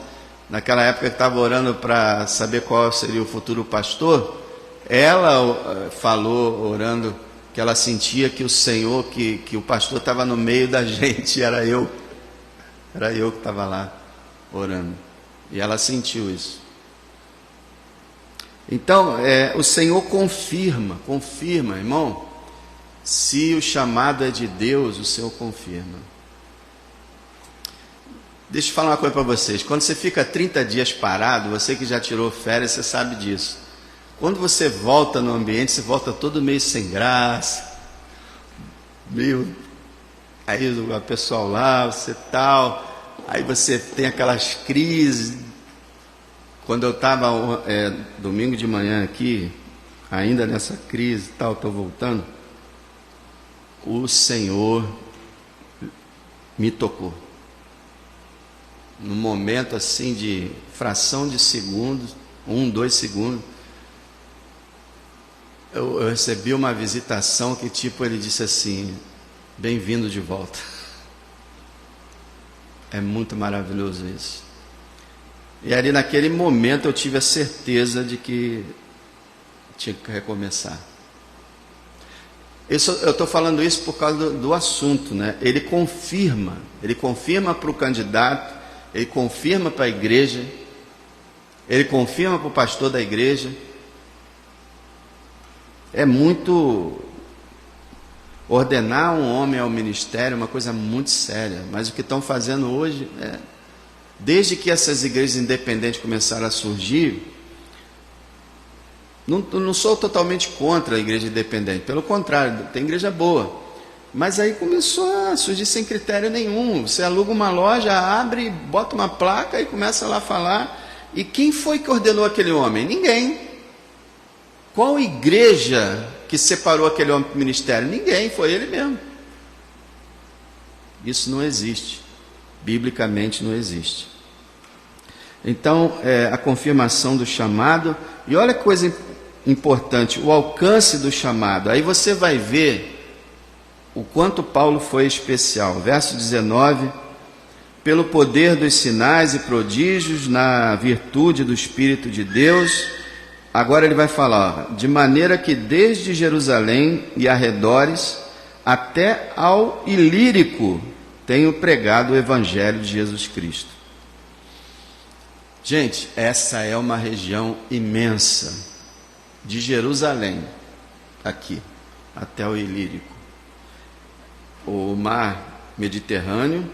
naquela época que estava orando para saber qual seria o futuro pastor, ela falou, orando, que ela sentia que o Senhor, que o pastor estava no meio da gente, era eu que estava lá orando, e ela sentiu isso. Então, o Senhor confirma, irmão, se o chamado é de Deus, o Senhor confirma. Deixa eu falar uma coisa para vocês, quando você fica 30 dias parado, você que já tirou férias, você sabe disso. Quando você volta no ambiente, você volta todo meio sem graça, aí o pessoal lá, você tal, aí você tem aquelas crises. Quando eu estava domingo de manhã aqui, ainda nessa crise tal, estou voltando, o Senhor me tocou. Num momento assim de fração de segundos, 1, 2 segundos, eu recebi uma visitação que tipo, ele disse assim, bem-vindo de volta. É muito maravilhoso isso. E ali naquele momento eu tive a certeza de que tinha que recomeçar. Eu estou falando isso por causa do assunto, né? Ele confirma para o candidato, ele confirma para a igreja, ele confirma para o pastor da igreja. É muito... Ordenar um homem ao ministério é uma coisa muito séria, mas o que estão fazendo hoje desde que essas igrejas independentes começaram a surgir, não sou totalmente contra a igreja independente, pelo contrário, tem igreja boa, mas aí começou a surgir sem critério nenhum. Você aluga uma loja, abre, bota uma placa e começa lá a falar. E quem foi que ordenou aquele homem? Ninguém. Qual igreja que separou aquele homem para o ministério? Ninguém, foi ele mesmo. Isso não existe, biblicamente não existe. Então, a confirmação do chamado, e olha que coisa importante, o alcance do chamado. Aí você vai ver o quanto Paulo foi especial. Verso 19, pelo poder dos sinais e prodígios, na virtude do Espírito de Deus. Agora ele vai falar, de maneira que desde Jerusalém e arredores, até ao Ilírico, tenho pregado o Evangelho de Jesus Cristo. Gente, essa é uma região imensa, de Jerusalém, aqui, até o Ilírico. O mar Mediterrâneo,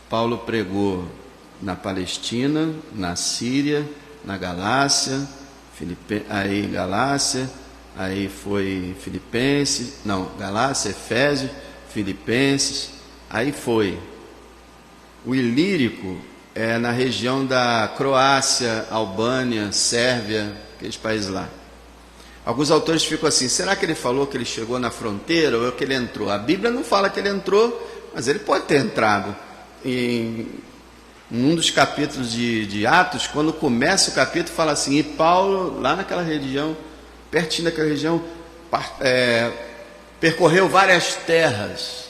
Paulo pregou na Palestina, na Síria, na Galácia, aí foi Filipenses, Galácia, Efésios, Filipenses, aí foi. O Ilírico na região da Croácia, Albânia, Sérvia, aqueles países lá. Alguns autores ficam assim, será que ele falou que ele chegou na fronteira ou que ele entrou? A Bíblia não fala que ele entrou, mas ele pode ter entrado. Em um dos capítulos de Atos, quando começa o capítulo, fala assim, e Paulo, lá naquela região, pertinho daquela região, percorreu várias terras.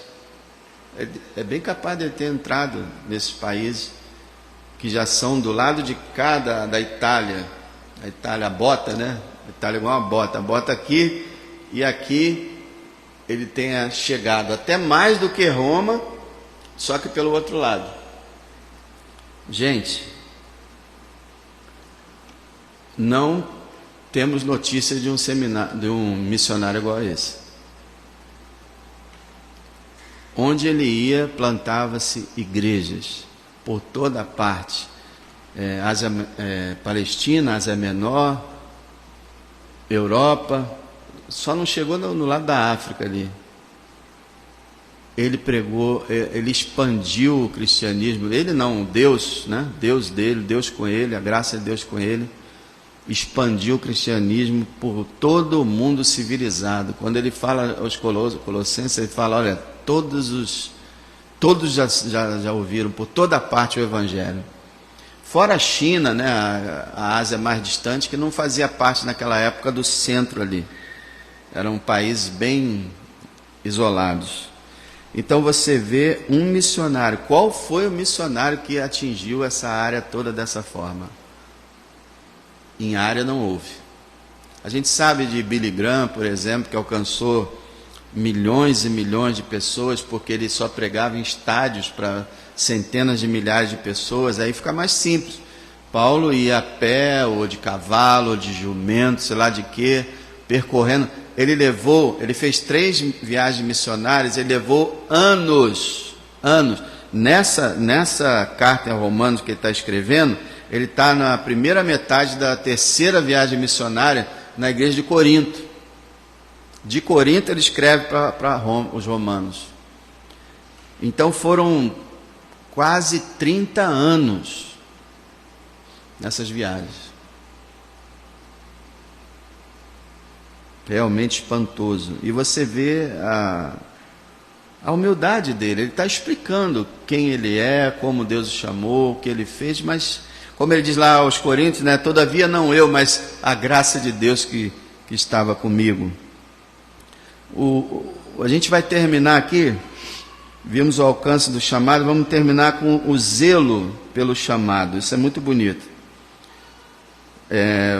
É bem capaz de ele ter entrado nesses países que já são do lado de cá da Itália. A Itália bota, né? A Itália é igual uma bota. A bota aqui e aqui ele tenha chegado até mais do que Roma, só que pelo outro lado. Gente, não temos notícia de um missionário igual a esse. Onde ele ia, plantava-se igrejas por toda parte. Palestina, Ásia Menor, Europa, só não chegou no lado da África ali. Ele pregou, ele expandiu o cristianismo, ele não, Deus, né? Deus dele, Deus com ele, a graça de Deus com ele, expandiu o cristianismo por todo o mundo civilizado. Quando ele fala aos Colossenses, ele fala, olha, todos já ouviram por toda parte o Evangelho. Fora a China, né, a Ásia mais distante, que não fazia parte naquela época do centro ali. Eram países bem isolados. Então você vê um missionário. Qual foi o missionário que atingiu essa área toda dessa forma? Em área não houve. A gente sabe de Billy Graham, por exemplo, que alcançou milhões e milhões de pessoas, porque ele só pregava em estádios para centenas de milhares de pessoas. Aí fica mais simples. Paulo ia a pé, ou de cavalo, ou de jumento, sei lá de quê, percorrendo. Ele fez 3 viagens missionárias, ele levou anos. Nessa carta a Romanos que ele está escrevendo, ele está na primeira metade da 3ª viagem missionária na igreja de Corinto. De Corinto ele escreve para os romanos. Então foram quase 30 anos nessas viagens. Realmente espantoso. E você vê a humildade dele. Ele está explicando quem ele é, como Deus o chamou, o que ele fez, mas, como ele diz lá aos Coríntios, né, todavia não eu, mas a graça de Deus que estava comigo. A gente vai terminar aqui, vimos o alcance do chamado, vamos terminar com o zelo pelo chamado. Isso é muito bonito.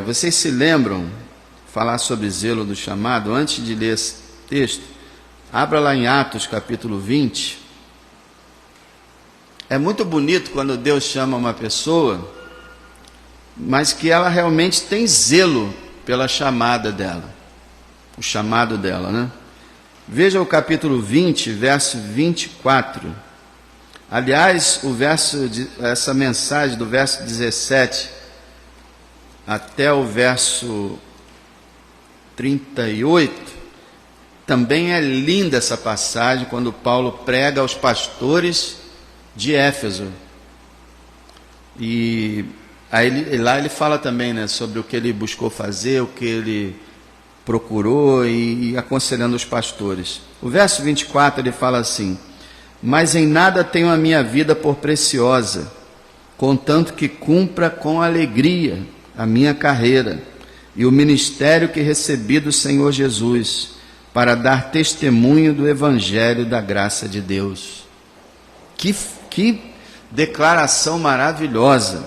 Vocês se lembram, falar sobre zelo do chamado, antes de ler esse texto, abra lá em Atos capítulo 20. É muito bonito quando Deus chama uma pessoa, mas que ela realmente tem zelo pela chamada dela, o chamado dela, né? Veja o capítulo 20, verso 24. Aliás, essa mensagem do verso 17 até o verso 38, também é linda essa passagem, quando Paulo prega aos pastores de Éfeso. E aí, lá ele fala também, né, sobre o que ele buscou fazer, o que ele procurou e aconselhando os pastores. O verso 24 ele fala assim: mas em nada tenho a minha vida por preciosa, contanto que cumpra com alegria a minha carreira e o ministério que recebi do Senhor Jesus, para dar testemunho do Evangelho da graça de Deus. Que declaração maravilhosa!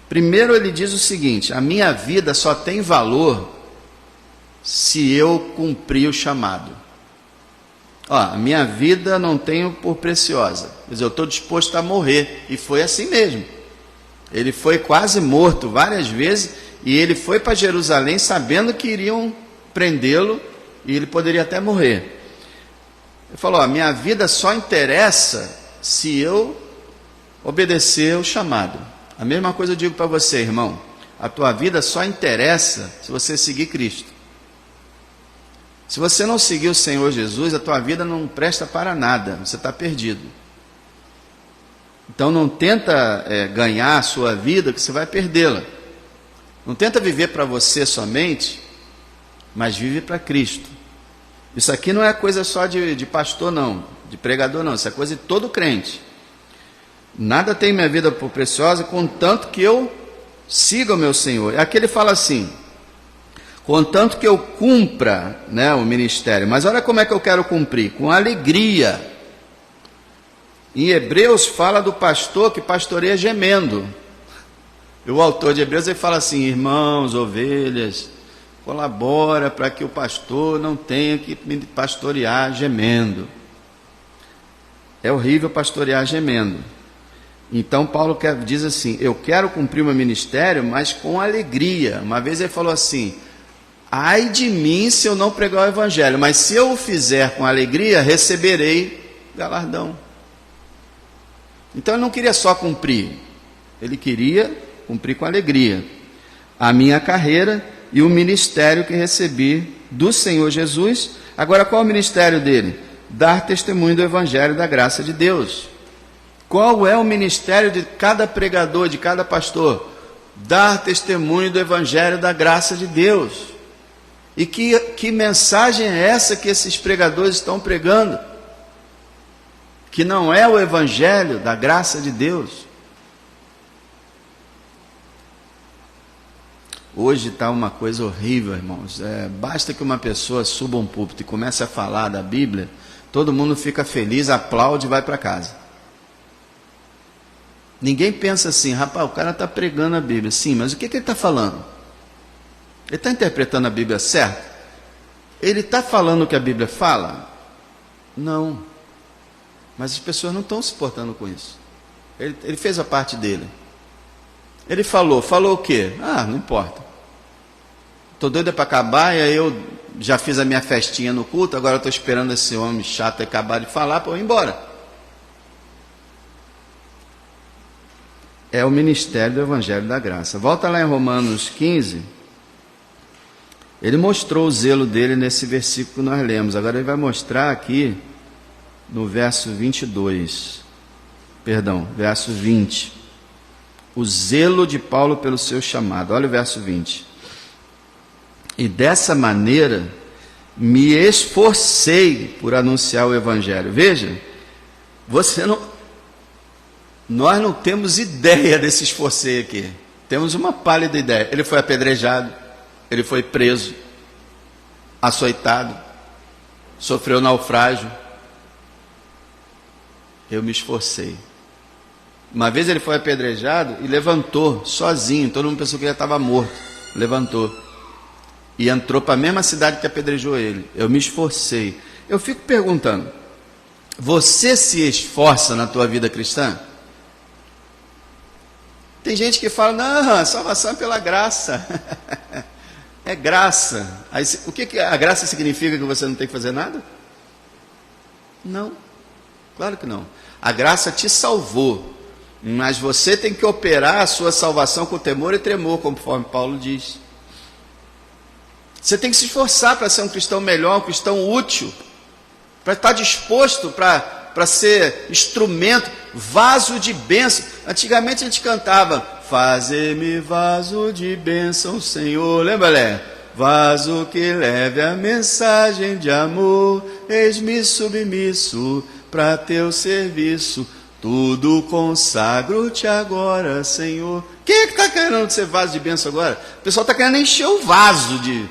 Primeiro ele diz o seguinte: a minha vida só tem valor se eu cumprir o chamado. A minha vida não tenho por preciosa, mas eu estou disposto a morrer. E foi assim mesmo. Ele foi quase morto várias vezes, e ele foi para Jerusalém sabendo que iriam prendê-lo e ele poderia até morrer. Ele falou: a minha vida só interessa se eu obedecer o chamado. A mesma coisa eu digo para você, irmão: a tua vida só interessa se você seguir Cristo. Se você não seguir o Senhor Jesus, a tua vida não presta para nada, você está perdido. Então não tenta ganhar a sua vida, que você vai perdê-la. Não tenta viver para você somente, mas vive para Cristo. Isso aqui não é coisa só de pastor não, de pregador não, isso é coisa de todo crente. Nada tem minha vida por preciosa, contanto que eu siga o meu Senhor. Aqui ele fala assim, contanto que eu cumpra, né, o ministério. Mas olha como é que eu quero cumprir, com alegria. Em Hebreus fala do pastor que pastoreia gemendo. E o autor de Hebreus ele fala assim, irmãos, ovelhas, colabora para que o pastor não tenha que pastorear gemendo. É horrível pastorear gemendo. Então Paulo diz assim, eu quero cumprir o meu ministério, mas com alegria. Uma vez ele falou assim, ai de mim se eu não pregar o evangelho, mas se eu o fizer com alegria, receberei galardão. Então ele não queria só cumprir, ele queria cumprir com alegria a minha carreira e o ministério que recebi do Senhor Jesus. Agora qual é o ministério dele? Dar testemunho do evangelho da graça de Deus. Qual é o ministério de cada pregador, de cada pastor? Dar testemunho do evangelho da graça de Deus. E que mensagem é essa que esses pregadores estão pregando? Que não é o evangelho da graça de Deus. Hoje está uma coisa horrível, irmãos. Basta que uma pessoa suba um púlpito e comece a falar da Bíblia, todo mundo fica feliz, aplaude e vai para casa. Ninguém pensa assim, rapaz, o cara está pregando a Bíblia. Sim, mas o que ele está falando? Ele está interpretando a Bíblia certo? Ele está falando o que a Bíblia fala? Não. Mas as pessoas não estão se portando com isso. Ele fez a parte dele. Ele falou o quê? Ah, não importa. Estou doido para acabar, e aí eu já fiz a minha festinha no culto, agora estou esperando esse homem chato acabar de falar para eu ir embora. É o ministério do Evangelho da Graça. Volta lá em Romanos 15. Ele mostrou o zelo dele nesse versículo que nós lemos. Agora ele vai mostrar aqui no verso 22. Perdão, verso 20. O zelo de Paulo pelo seu chamado. Olha o verso 20. E dessa maneira me esforcei por anunciar o Evangelho. Veja, nós não temos ideia desse esforço aqui. Temos uma pálida ideia. Ele foi apedrejado, ele foi preso, açoitado, sofreu naufrágio. Eu me esforcei. Uma vez ele foi apedrejado e levantou sozinho. Todo mundo pensou que ele estava morto. Levantou. E entrou para a mesma cidade que apedrejou ele. Eu me esforcei. Eu fico perguntando, você se esforça na tua vida cristã? Tem gente que fala, não, salvação é pela graça. É graça. Aí, o que a graça significa? Que você não tem que fazer nada? Não, claro que não. A graça te salvou, mas você tem que operar a sua salvação com temor e tremor, conforme Paulo diz. Você tem que se esforçar para ser um cristão melhor, um cristão útil, para estar disposto para ser instrumento, vaso de bênção. Antigamente a gente cantava, faze-me vaso de bênção, Senhor. Lembra, Lé? Vaso que leve a mensagem de amor, eis-me submisso para teu serviço, tudo consagro-te agora, Senhor. Quem é que está querendo ser vaso de bênção agora? O pessoal está querendo encher o vaso de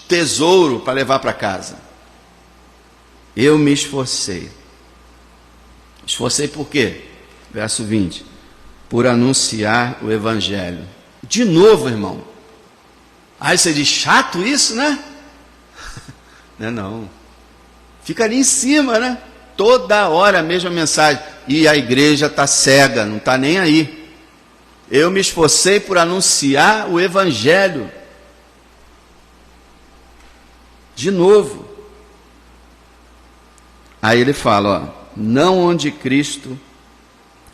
tesouro para levar para casa. Eu me esforcei. Esforcei por quê? Verso 20. Por anunciar o Evangelho. De novo, irmão. Aí você diz, chato isso, né? Não é não. Fica ali em cima, né? Toda hora a mesma mensagem. E a igreja está cega, não está nem aí. Eu me esforcei por anunciar o Evangelho. De novo. Aí ele fala, ó, não onde Cristo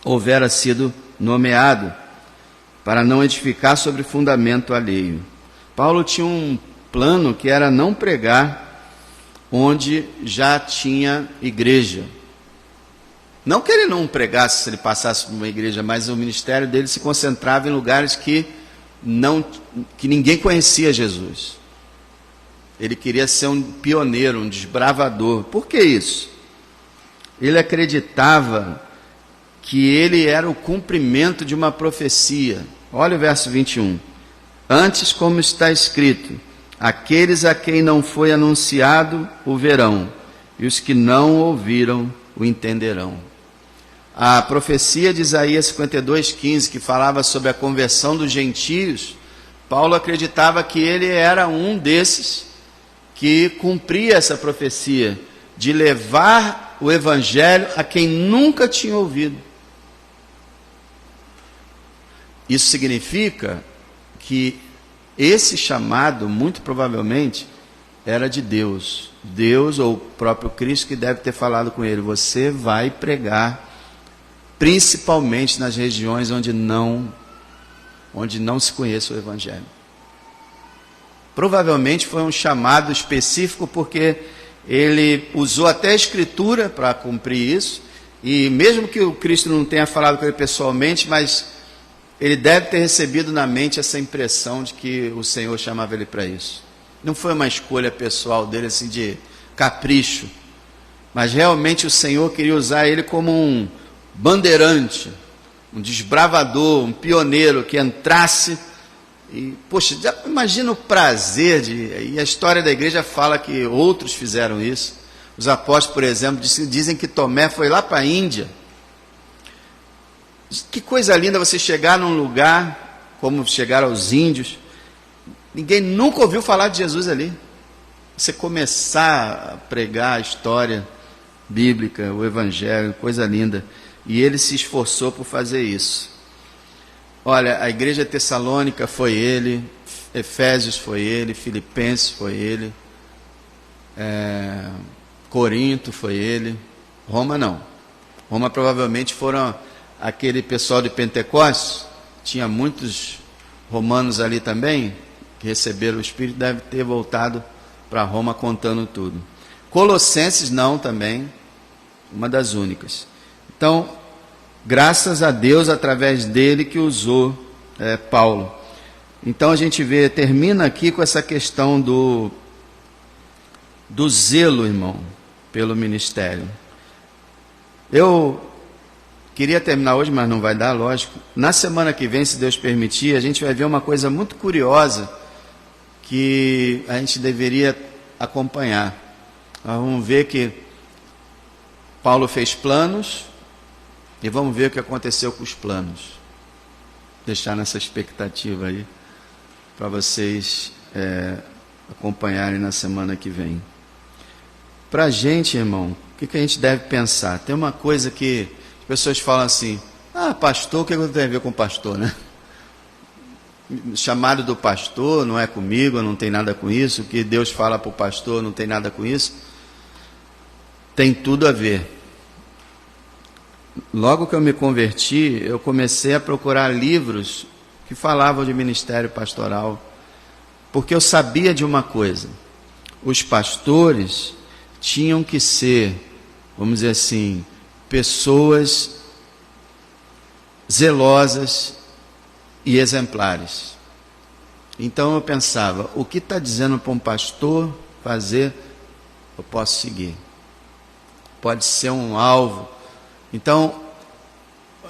houvera sido nomeado, para não edificar sobre fundamento alheio. Paulo tinha um plano que era não pregar onde já tinha igreja. Não que ele não pregasse se ele passasse por uma igreja, mas o ministério dele se concentrava em lugares que ninguém conhecia Jesus. Ele queria ser um pioneiro, um desbravador. Por que isso? Ele acreditava que ele era o cumprimento de uma profecia. Olha o verso 21. Antes, como está escrito, aqueles a quem não foi anunciado o verão, e os que não ouviram o entenderão. A profecia de Isaías 52:15, que falava sobre a conversão dos gentios, Paulo acreditava que ele era um desses que cumpria essa profecia, de levar o evangelho a quem nunca tinha ouvido. Isso significa que esse chamado, muito provavelmente, era de Deus. Deus ou o próprio Cristo que deve ter falado com ele: você vai pregar, principalmente nas regiões onde não se conhece o evangelho. Provavelmente foi um chamado específico, porque ele usou até a Escritura para cumprir isso, e mesmo que o Cristo não tenha falado com ele pessoalmente, mas ele deve ter recebido na mente essa impressão de que o Senhor chamava ele para isso. Não foi uma escolha pessoal dele, assim, de capricho, mas realmente o Senhor queria usar ele como um bandeirante, um desbravador, um pioneiro que entrasse. E, poxa, já imagina o prazer e a história da igreja fala que outros fizeram isso. Os apóstolos, por exemplo, dizem que Tomé foi lá para a Índia. Que coisa linda você chegar num lugar como chegaram aos índios, ninguém nunca ouviu falar de Jesus ali, você começar a pregar a história bíblica, o evangelho, coisa linda. E ele se esforçou por fazer isso. Olha, a igreja tessalônica foi ele, Efésios foi ele, Filipenses foi ele, Corinto foi ele, Roma não. Roma provavelmente foram aquele pessoal de Pentecostes, tinha muitos romanos ali também, que receberam o Espírito, deve ter voltado para Roma contando tudo. Colossenses não também, uma das únicas. Então, graças a Deus, através dele que usou Paulo. Então a gente termina aqui com essa questão do zelo, irmão, pelo ministério. Eu queria terminar hoje, mas não vai dar, lógico. Na semana que vem, se Deus permitir, a gente vai ver uma coisa muito curiosa que a gente deveria acompanhar. Nós vamos ver que Paulo fez planos e vamos ver o que aconteceu com os planos. Deixar nessa expectativa aí para vocês acompanharem na semana que vem. Para a gente, irmão, o que a gente deve pensar? Tem uma coisa que as pessoas falam assim: pastor, o que tem a ver com pastor, né? O chamado do pastor não é comigo, não tem nada com isso. O que Deus fala para o pastor não tem nada com isso. Tem tudo a ver. Logo que eu me converti, eu comecei a procurar livros que falavam de ministério pastoral, porque eu sabia de uma coisa: os pastores tinham que ser, vamos dizer assim, pessoas zelosas e exemplares. Então eu pensava, o que está dizendo para um pastor fazer, eu posso seguir. Pode ser um alvo. Então,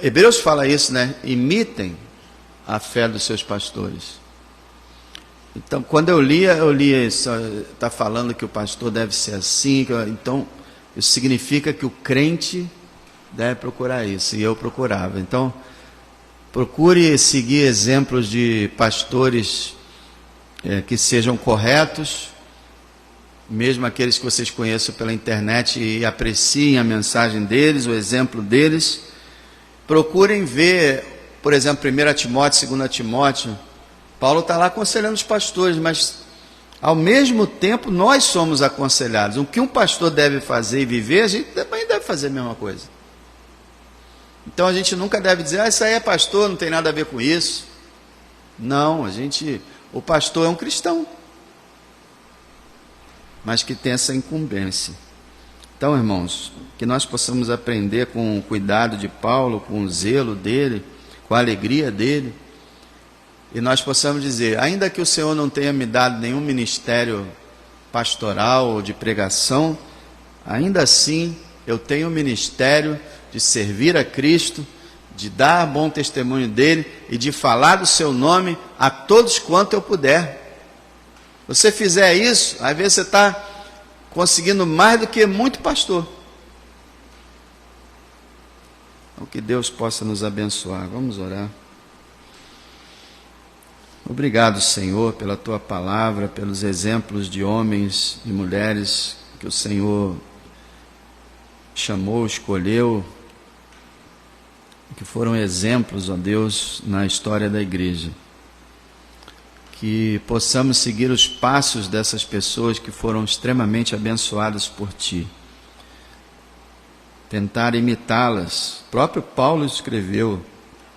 Hebreus fala isso, né? Imitem a fé dos seus pastores. Então, quando eu lia isso, está falando que o pastor deve ser assim, então, isso significa que o crente deve procurar isso, e eu procurava. Então, procure seguir exemplos de pastores que sejam corretos, mesmo aqueles que vocês conheçam pela internet, e apreciem a mensagem deles, o exemplo deles. Procurem ver, por exemplo, 1 Timóteo, 2 Timóteo. Paulo está lá aconselhando os pastores, mas ao mesmo tempo nós somos aconselhados. O que um pastor deve fazer e viver, a gente também deve fazer a mesma coisa. Então a gente nunca deve dizer, isso aí é pastor, não tem nada a ver com isso. Não, o pastor é um cristão, mas que tem essa incumbência. Então, irmãos, que nós possamos aprender com o cuidado de Paulo, com o zelo dele, com a alegria dele, e nós possamos dizer, ainda que o Senhor não tenha me dado nenhum ministério pastoral ou de pregação, ainda assim eu tenho o ministério de servir a Cristo, de dar bom testemunho dele e de falar do seu nome a todos quanto eu puder. Você fizer isso, às vezes você está conseguindo mais do que muito pastor. Então, que Deus possa nos abençoar. Vamos orar. Obrigado, Senhor, pela Tua palavra, pelos exemplos de homens e mulheres que o Senhor chamou, escolheu, que foram exemplos, ó Deus, na história da igreja. Que possamos seguir os passos dessas pessoas que foram extremamente abençoadas por Ti. Tentar imitá-las. O próprio Paulo escreveu,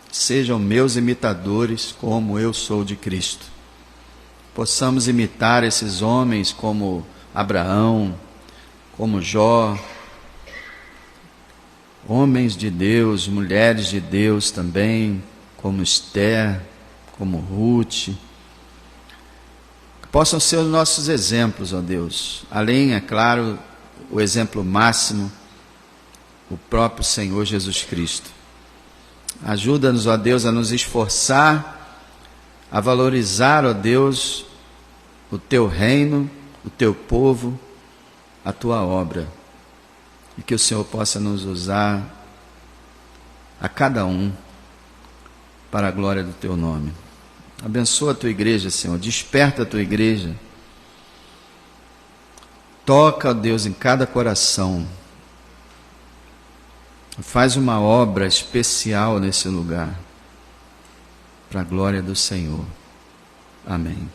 sejam meus imitadores como eu sou de Cristo. Possamos imitar esses homens como Abraão, como Jó, homens de Deus, mulheres de Deus também, como Esther, como Ruth, que possam ser os nossos exemplos, ó Deus. Além, é claro, o exemplo máximo, o próprio Senhor Jesus Cristo. Ajuda-nos, ó Deus, a nos esforçar, a valorizar, ó Deus, o Teu reino, o Teu povo, a Tua obra. E que o Senhor possa nos usar a cada um para a glória do Teu nome. Abençoa a Tua igreja, Senhor. Desperta a Tua igreja. Toca, ó Deus, em cada coração. Faz uma obra especial nesse lugar, para a glória do Senhor. Amém.